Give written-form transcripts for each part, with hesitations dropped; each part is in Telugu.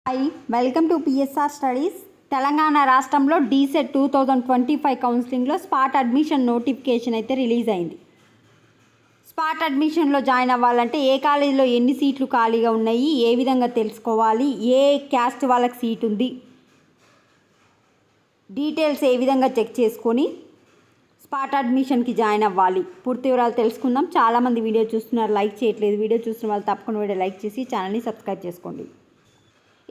Hi, welcome to PSR studies. Telangana రాష్ట్రంలో డీసెట్ 2025 కౌన్సిలింగ్లో స్పాట్ అడ్మిషన్ నోటిఫికేషన్ అయితే రిలీజ్ అయింది. స్పాట్ అడ్మిషన్లో జాయిన్ అవ్వాలంటే ఏ కాలేజీలో ఎన్ని సీట్లు ఖాళీగా ఉన్నాయి, ఏ విధంగా తెలుసుకోవాలి, ఏ క్యాస్ట్ వాళ్ళకి సీట్ ఉంది, డీటెయిల్స్ ఏ విధంగా చెక్ చేసుకొని స్పాట్ అడ్మిషన్కి జాయిన్ అవ్వాలి, పూర్తి వివరాలు తెలుసుకుందాం. చాలామంది వీడియో చూస్తున్నారు, లైక్ చేయట్లేదు. వీడియో చూస్తున్న వాళ్ళు తప్పకుండా వీడియో లైక్ చేసి ఛానల్ని సబ్స్క్రైబ్ చేసుకోండి.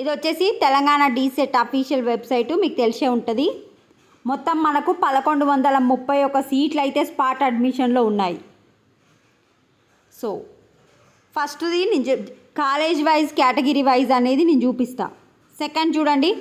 ఇది వచ్చేసి తెలంగాణ డీసెట్ అఫీషియల్ వెబ్సైటు, మీకు తెలిసే ఉంటుంది. మొత్తం మనకు 1131 సీట్లు అయితే స్పాట్ అడ్మిషన్లో ఉన్నాయి. సో ఫస్ట్ది నేను కాలేజ్ వైజ్ కేటగిరీ వైజ్ అనేది నేను చూపిస్తా. సెకండ్ చూడండి,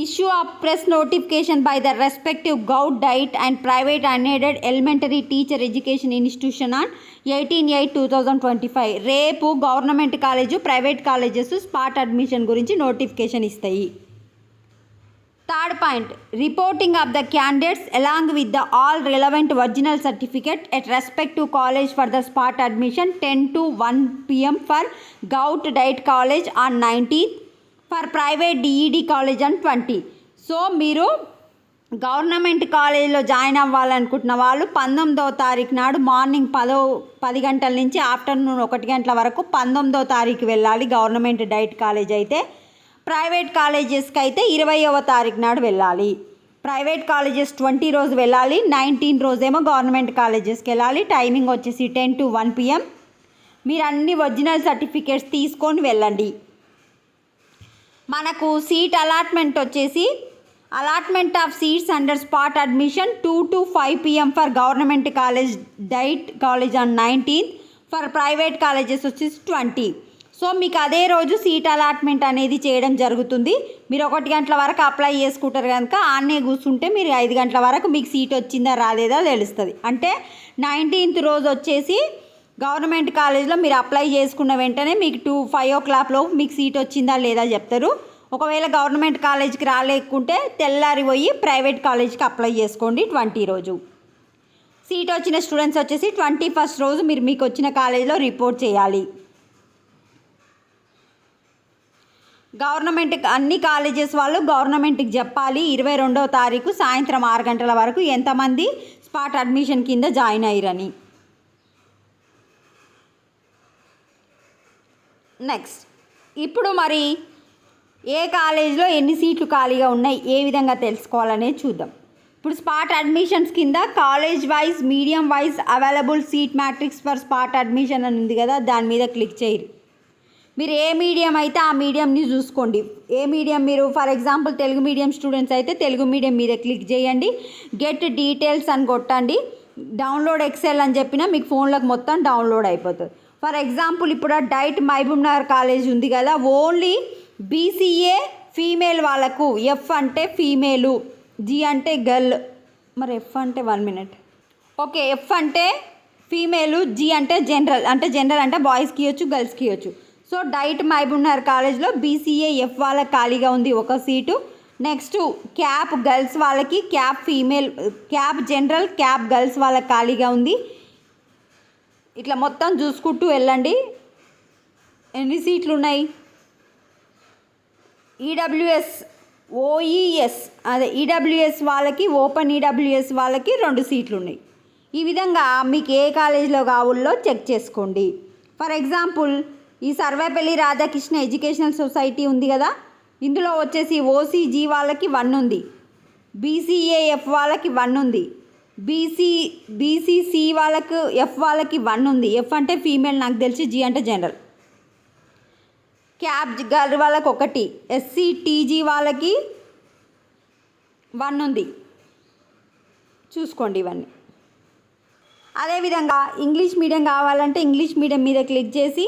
issue of press notification by the respective govt DIET and private unaided elementary teacher education institution on 18/8/2025. రేపు government college, private colleges spot admission గురించి నోటిఫికేషన్ ఇస్తాయి. Third point, reporting of the candidates along with the all relevant original certificate at respective college for the spot admission 10 to 1 PM for govt DIET college on 19th, for private DEd college on 20. So మీరు గవర్నమెంట్ కాలేజీలో జాయిన్ అవ్వాలనుకుంటున్న వాళ్ళు 19వ తారీఖు నాడు మార్నింగ్ 10 గంటల నుంచి ఆఫ్టర్నూన్ 1 గంటల వరకు 19వ తారీఖు వెళ్ళాలి గవర్నమెంట్ డైట్ కాలేజ్ అయితే. ప్రైవేట్ కాలేజెస్కి అయితే 20వ తారీఖు నాడు వెళ్ళాలి. ప్రైవేట్ కాలేజెస్ 20 రోజు వెళ్ళాలి, 19 రోజేమో గవర్నమెంట్ కాలేజెస్కి వెళ్ళాలి. టైమింగ్ వచ్చేసి 10 to 1 PM. మీరు అన్ని ఒరిజినల్ సర్టిఫికేట్స్ తీసుకొని వెళ్ళండి. మనకు సీట్ అలాట్మెంట్ వచ్చేసి allotment of seats under spot admission 2 to 5 PM for government college diet college on 19th, for private colleges వచ్చేసి 20. సో మీకు అదే రోజు సీట్ అలాట్మెంట్ అనేది చేయడం జరుగుతుంది. మీరు 1 గంటల వరకు అప్లై చేసుకుంటారు కనుక ఆన్నే కూర్చుంటే మీరు 5 గంటల వరకు మీకు సీట్ వచ్చిందా రాలేదా తెలుస్తుంది. అంటే 19th రోజు వచ్చేసి గవర్నమెంట్ కాలేజ్లో మీరు అప్లై చేసుకున్న వెంటనే మీకు 5 o'clock లోపు మీకు సీట్ వచ్చిందా లేదా చెప్తారు. ఒకవేళ గవర్నమెంట్ కాలేజ్కి రాలేకుంటే తెల్లారి పోయి ప్రైవేట్ కాలేజ్కి అప్లై చేసుకోండి 20 రోజు. సీట్ వచ్చిన స్టూడెంట్స్ వచ్చేసి 21st రోజు మీరు మీకు వచ్చిన కాలేజ్లో రిపోర్ట్ చేయాలి. గవర్నమెంట్ అన్ని కాలేజెస్ వాళ్ళు గవర్నమెంట్కి చెప్పాలి 22వ తారీఖు సాయంత్రం 6 గంటల వరకు ఎంతమంది స్పాట్ అడ్మిషన్ కింద జాయిన్ అయ్యారని. నెక్స్ట్, ఇప్పుడు మరి ఏ కాలేజ్లో ఎన్ని సీట్లు ఖాళీగా ఉన్నాయి, ఏ విధంగా తెలుసుకోవాలనేది చూద్దాం. ఇప్పుడు స్పాట్ అడ్మిషన్స్ కింద college wise, medium wise available seat matrix for spot admission అని ఉంది కదా, దాని మీద క్లిక్ చేయరు. మీరు ఏ మీడియం అయితే ఆ మీడియంని చూసుకోండి. ఏ మీడియం మీరు for example Telugu medium students అయితే తెలుగు మీడియం మీద క్లిక్ చేయండి. గెట్ డీటెయిల్స్ అని కొట్టండి. డౌన్లోడ్ ఎక్సెల్ అని చెప్పినా మీకు ఫోన్లోకి మొత్తం డౌన్లోడ్ అయిపోతుంది. ఫర్ ఎగ్జాంపుల్ ఇప్పుడు డైట్ మహబూబ్ నగర్ కాలేజ్ ఉంది కదా, ఓన్లీ బీసీఏ ఫీమేల్ వాళ్ళకు, ఎఫ్ అంటే ఫీమేలు, జీ అంటే గర్ల్, మరి ఎఫ్ అంటే 1 minute. ఓకే, ఎఫ్ అంటే ఫీమేలు, జీ అంటే జనరల్, అంటే బాయ్స్కి ఇవ్వచ్చు, గర్ల్స్కి ఇవ్వచ్చు. సో డైట్ మహబూబ్ నగర్ కాలేజ్లో బీసీఏ ఎఫ్ వాళ్ళకి ఖాళీగా ఉంది 1 సీటు. నెక్స్ట్ క్యాప్ గర్ల్స్ వాళ్ళకి, cap female, cap general, cap girls వాళ్ళకి ఖాళీగా ఉంది. ఇట్లా మొత్తం చూసుకుంటూ వెళ్ళండి ఎన్ని సీట్లు ఉన్నాయి. ఈడబ్ల్యూఎస్, ఓఈఎస్ అదే ఈడబ్ల్యూఎస్ వాళ్ళకి, ఓపెన్ ఈడబ్ల్యూఎస్ వాళ్ళకి 2 సీట్లు ఉన్నాయి. ఈ విధంగా మీకు ఏ కాలేజీలో కావాలో చెక్ చేసుకోండి. ఫర్ ఎగ్జాంపుల్ ఈ సర్వేపల్లి రాధాకృష్ణ ఎడ్యుకేషనల్ సొసైటీ ఉంది కదా, ఇందులో వచ్చేసి ఓసీజీ వాళ్ళకి 1 ఉంది, బీసీఏఎఫ్ వాళ్ళకి 1 ఉంది, బీసీసీ వాళ్ళకు ఎఫ్ వాళ్ళకి 1 ఉంది. ఎఫ్ అంటే ఫీమేల్ నాకు తెలిసి, జీ అంటే జనరల్. క్యాప్ గర్ల్ వాళ్ళకి 1, ఎస్సీటీజీ వాళ్ళకి 1 ఉంది. చూసుకోండి ఇవన్నీ. అదేవిధంగా ఇంగ్లీష్ మీడియం కావాలంటే ఇంగ్లీష్ మీడియం మీద క్లిక్ చేసి,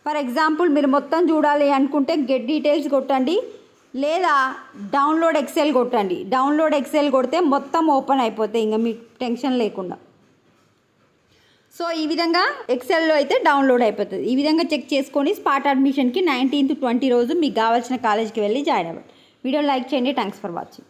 ఫర్ ఎగ్జాంపుల్ మీరు మొత్తం చూడాలి అనుకుంటే గెట్ డీటెయిల్స్ కొట్టండి, లేదా డౌన్లోడ్ ఎక్సెల్ కొట్టండి. డౌన్లోడ్ ఎక్సెల్ కొడితే మొత్తం ఓపెన్ అయిపోతాయి, ఇంకా మీకు టెన్షన్ లేకుండా. సో ఈ విధంగా ఎక్సెల్లో అయితే డౌన్లోడ్ అయిపోతుంది. ఈ విధంగా చెక్ చేసుకొని స్పాట్ అడ్మిషన్కి 19 to 20 రోజు మీకు కావాల్సిన కాలేజ్కి వెళ్ళి జాయిన్ అవ్వండి. వీడియో లైక్ చేయండి. Thanks for watching.